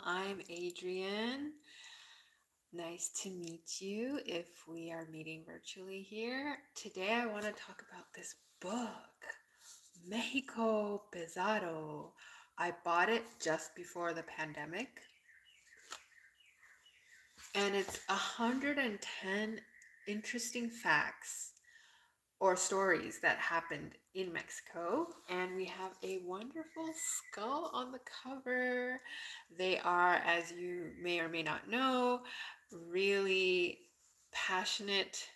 I'm Adrienne. Nice to meet you if we are meeting virtually here. Today I want to talk about this book, Mexico Bizarro. I bought it just before the pandemic. And it's 110 interesting facts or stories that happened in Mexico, and we have a wonderful skull on the cover. They are, as you may or may not know, really passionate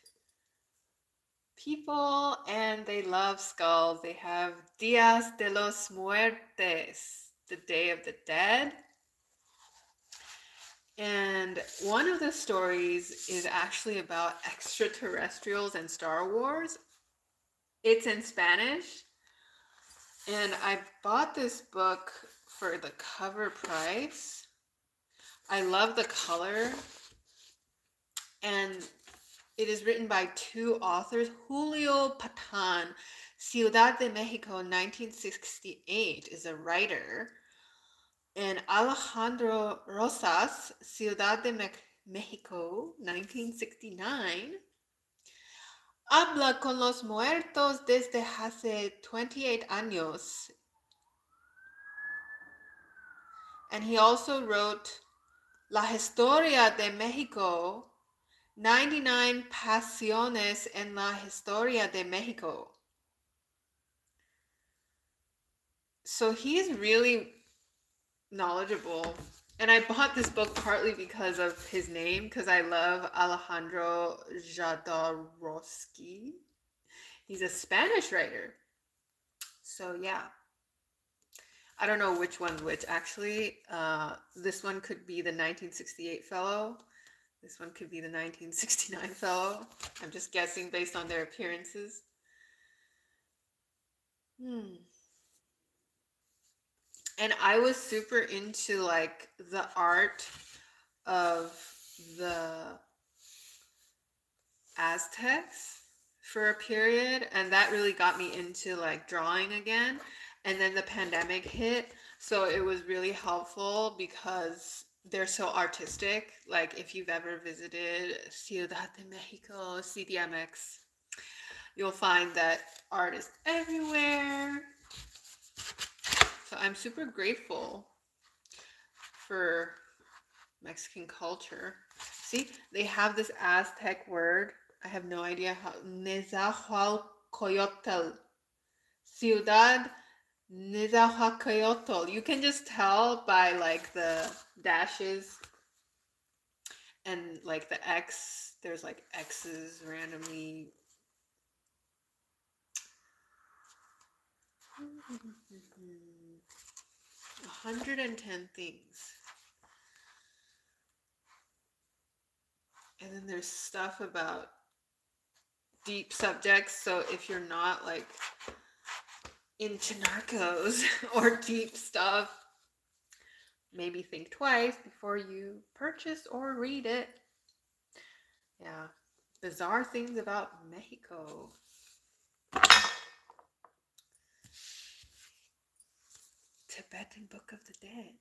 people, and they love skulls. They have Días de los Muertes, the Day of the Dead. And one of the stories is actually about extraterrestrials and Star Wars. It's in Spanish, and I bought this book for the cover price. I love the color, and it is written by two authors. Julio Patan, Ciudad de Mexico, 1968, is a writer, and Alejandro Rosas, Ciudad de Mexico, 1969, habla con los muertos desde hace 28 años. And he also wrote La Historia de México, 99 Pasiones en la Historia de México. So he's really knowledgeable. And I bought this book partly because of his name, because I love Alejandro Jodorowsky. He's a Spanish writer. So yeah. I don't know which one's which, actually. This one could be the 1968 fellow. This one could be the 1969 fellow. I'm just guessing based on their appearances. And I was super into like the art of the Aztecs for a period, and that really got me into like drawing again. And then the pandemic hit, so it was really helpful because they're so artistic. Like if you've ever visited Ciudad de Mexico, CDMX, you'll find that art is everywhere. So I'm super grateful for Mexican culture. See, they have this Aztec word. I have no idea how. Nezahualcoyotl. Ciudad Nezahualcoyotl. You can just tell by like the dashes and like the X. There's like X's randomly. 110 things. And then there's stuff about deep subjects. So if you're not like into narcos or deep stuff, maybe think twice before you purchase or read it. Yeah. Bizarre things about Mexico. Tibetan Book of the Dead.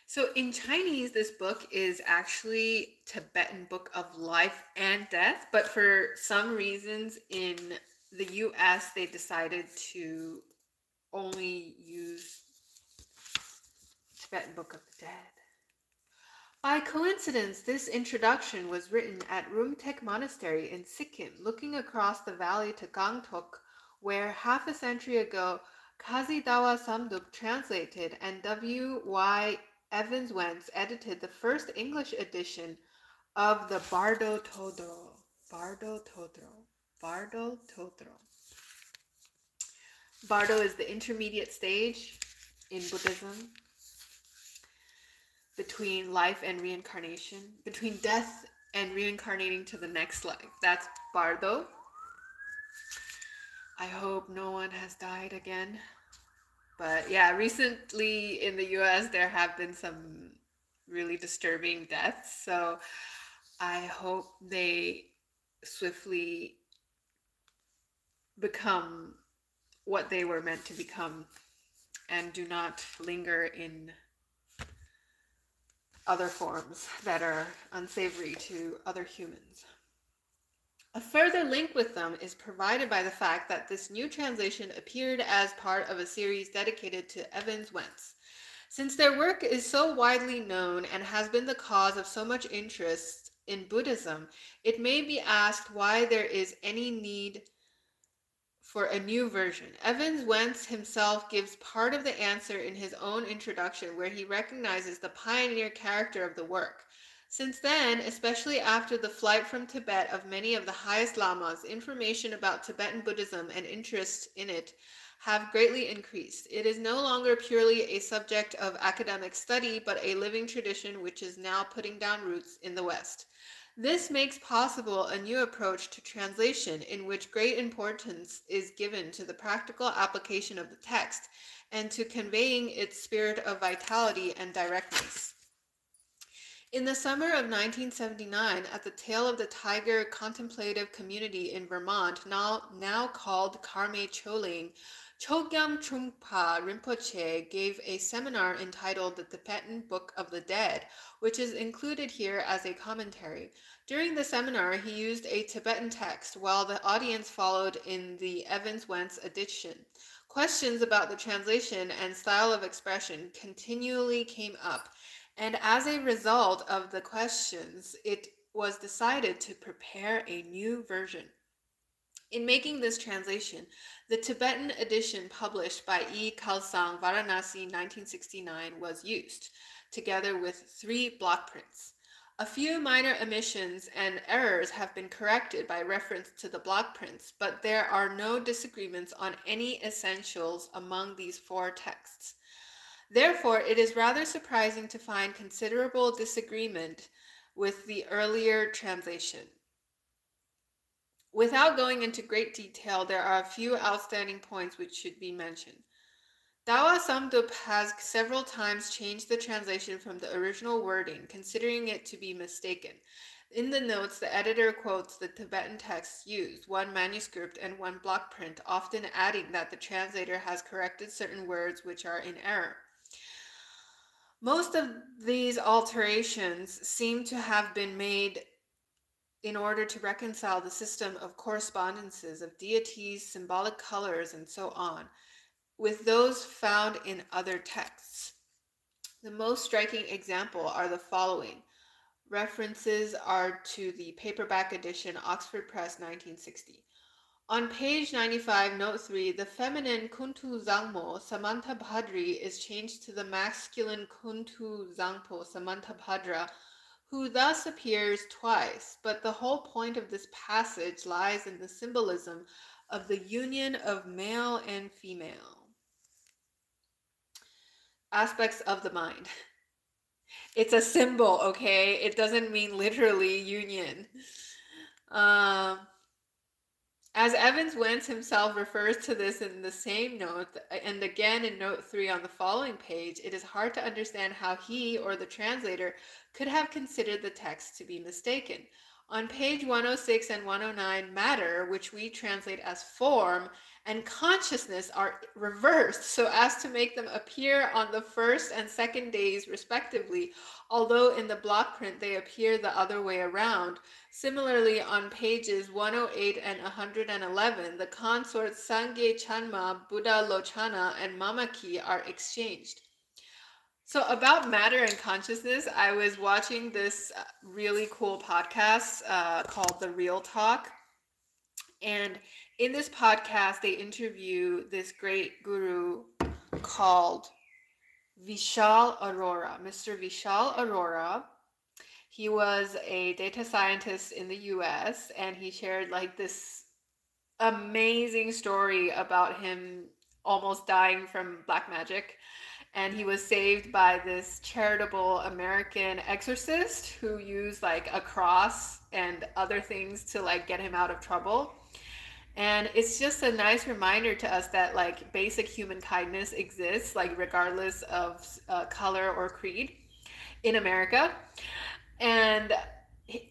So in Chinese, this book is actually Tibetan Book of Life and Death, but for some reasons in the US, they decided to only use Tibetan Book of the Dead. By coincidence, this introduction was written at Rumtek Monastery in Sikkim, looking across the valley to Gangtok, where half a century ago, Kazidawa Samduk translated and W.Y. Evans Wentz edited the first English edition of the Bardo Todro. Bardo is the intermediate stage in Buddhism between life and reincarnation, between death and reincarnating to the next life. That's Bardo. I hope no one has died again. But yeah, recently in the US, there have been some really disturbing deaths. So I hope they swiftly become what they were meant to become and do not linger in other forms that are unsavory to other humans. A further link with them is provided by the fact that this new translation appeared as part of a series dedicated to Evans Wentz. Since their work is so widely known and has been the cause of so much interest in Buddhism, it may be asked why there is any need for a new version. Evans Wentz himself gives part of the answer in his own introduction, where he recognizes the pioneer character of the work. Since then, especially after the flight from Tibet of many of the highest lamas, information about Tibetan Buddhism and interest in it have greatly increased. It is no longer purely a subject of academic study, but a living tradition which is now putting down roots in the West. This makes possible a new approach to translation in which great importance is given to the practical application of the text and to conveying its spirit of vitality and directness. In the summer of 1979, at the Tail of the Tiger contemplative community in Vermont, now called Karme Choling, Chogyam Trungpa Rinpoche gave a seminar entitled The Tibetan Book of the Dead, which is included here as a commentary. During the seminar, he used a Tibetan text, while the audience followed in the Evans Wentz edition. Questions about the translation and style of expression continually came up, and as a result of the questions, it was decided to prepare a new version. In making this translation, the Tibetan edition published by E. Khalsang, Varanasi, 1969, was used, together with 3 block prints. A few minor omissions and errors have been corrected by reference to the block prints, but there are no disagreements on any essentials among these 4 texts. Therefore, it is rather surprising to find considerable disagreement with the earlier translation. Without going into great detail, there are a few outstanding points which should be mentioned. Dawa Samdup has several times changed the translation from the original wording, considering it to be mistaken. In the notes, the editor quotes the Tibetan texts used, 1 manuscript and 1 block print, often adding that the translator has corrected certain words which are in error. Most of these alterations seem to have been made in order to reconcile the system of correspondences of deities, symbolic colors, and so on, with those found in other texts. The most striking example are the following. References are to the paperback edition, Oxford Press, 1960. On page 95, note 3, the feminine Kuntu Zangmo Samantabhadri is changed to the masculine Kuntu Zangpo Samantabhadra, who thus appears twice, but the whole point of this passage lies in the symbolism of the union of male and female. Aspects of the mind. It's a symbol, okay? It doesn't mean literally union. As Evans Wentz himself refers to this in the same note, and again in note 3 on the following page, it is hard to understand how he or the translator could have considered the text to be mistaken. On page 106 and 109, matter, which we translate as form, and consciousness are reversed so as to make them appear on the first and second days respectively, although in the block print they appear the other way around. Similarly, on pages 108 and 111, the consorts Sangye Chanma, Buddha Lochana, and Mamaki are exchanged. So about matter and consciousness, I was watching this really cool podcast called The Real Talk. And in this podcast, they interview this great guru called Vishal Arora, Mr. Vishal Arora. He was a data scientist in the US, and he shared like this amazing story about him almost dying from black magic. And he was saved by this charitable American exorcist who used like a cross and other things to like get him out of trouble. And it's just a nice reminder to us that like basic human kindness exists, like regardless of color or creed in America. And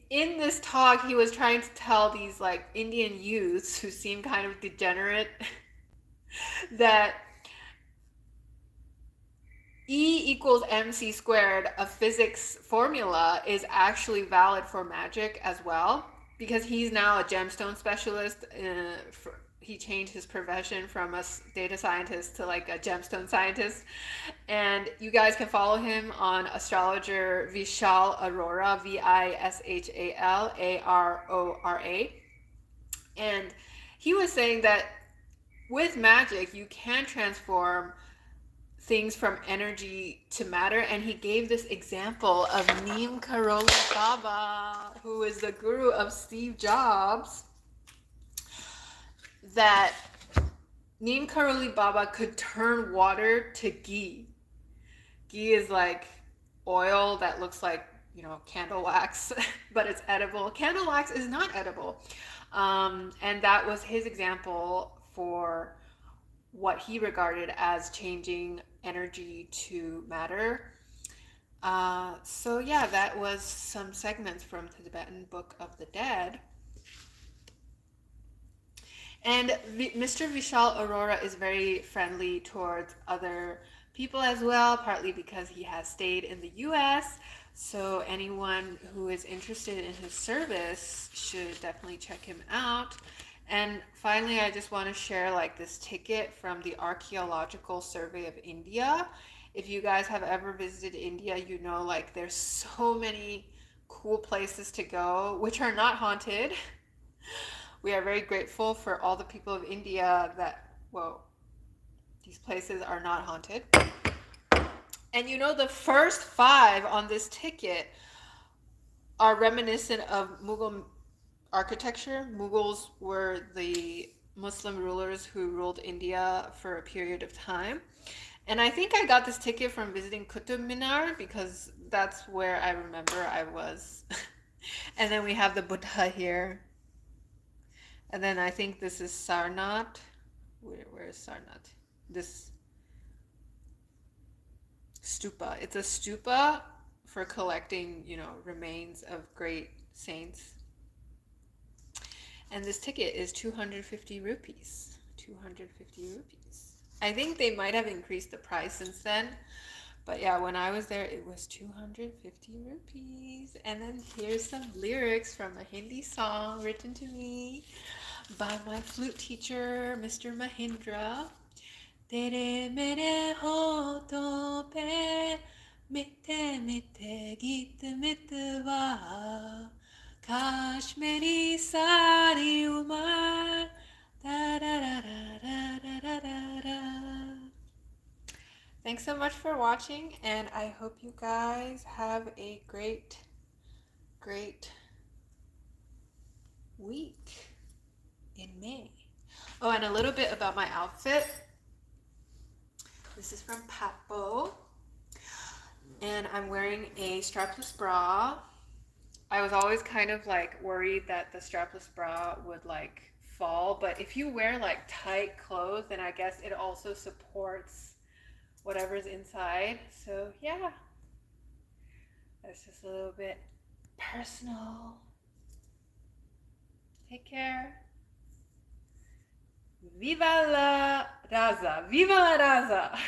in this talk, he was trying to tell these like Indian youths who seem kind of degenerate that E equals mc squared, a physics formula, is actually valid for magic as well, because he's now a gemstone specialist. He changed his profession from a data scientist to like a gemstone scientist. And you guys can follow him on astrologer Vishal Arora, Vishal And he was saying that with magic, you can transform things from energy to matter. And he gave this example of Neem Karoli Baba, who is the guru of Steve Jobs, that Neem Karoli Baba could turn water to ghee. Ghee is like oil that looks like, you know, candle wax, but it's edible. Candle wax is not edible. And that was his example for what he regarded as changing energy to matter. So yeah, that was some segments from the Tibetan Book of the Dead. And Mr. Vishal Arora is very friendly towards other people as well, partly because he has stayed in the US. So anyone who is interested in his service should definitely check him out. And finally, I just want to share like this ticket from the Archaeological Survey of India. If you guys have ever visited India, you know like there's so many cool places to go, which are not haunted. We are very grateful for all the people of India that, well, these places are not haunted. And you know, the first 5 on this ticket are reminiscent of Mughal architecture. Mughals were the Muslim rulers who ruled India for a period of time. And I think I got this ticket from visiting Qutub Minar because that's where I remember I was. And then we have the Buddha here. And then I think this is Sarnath. Where is Sarnath? This stupa. It's a stupa for collecting, you know, remains of great saints. And this ticket is 250 rupees. 250 rupees. I think they might have increased the price since then. But yeah, when I was there, it was 250 rupees. And then here's some lyrics from a Hindi song written to me by my flute teacher, Mr. Mahindra. Tere mere hoton pe mitte mitte geet mitwa, kash meri sari umar, da da da da da da da da. Thanks so much for watching, and I hope you guys have a great week in May. Oh, and a little bit about my outfit. This is from Papo, and I'm wearing a strapless bra. I was always kind of like worried that the strapless bra would like fall, but if you wear like tight clothes, then I guess it also supports whatever's inside. So yeah, that's just a little bit personal. Take care. Viva la raza! Viva la raza!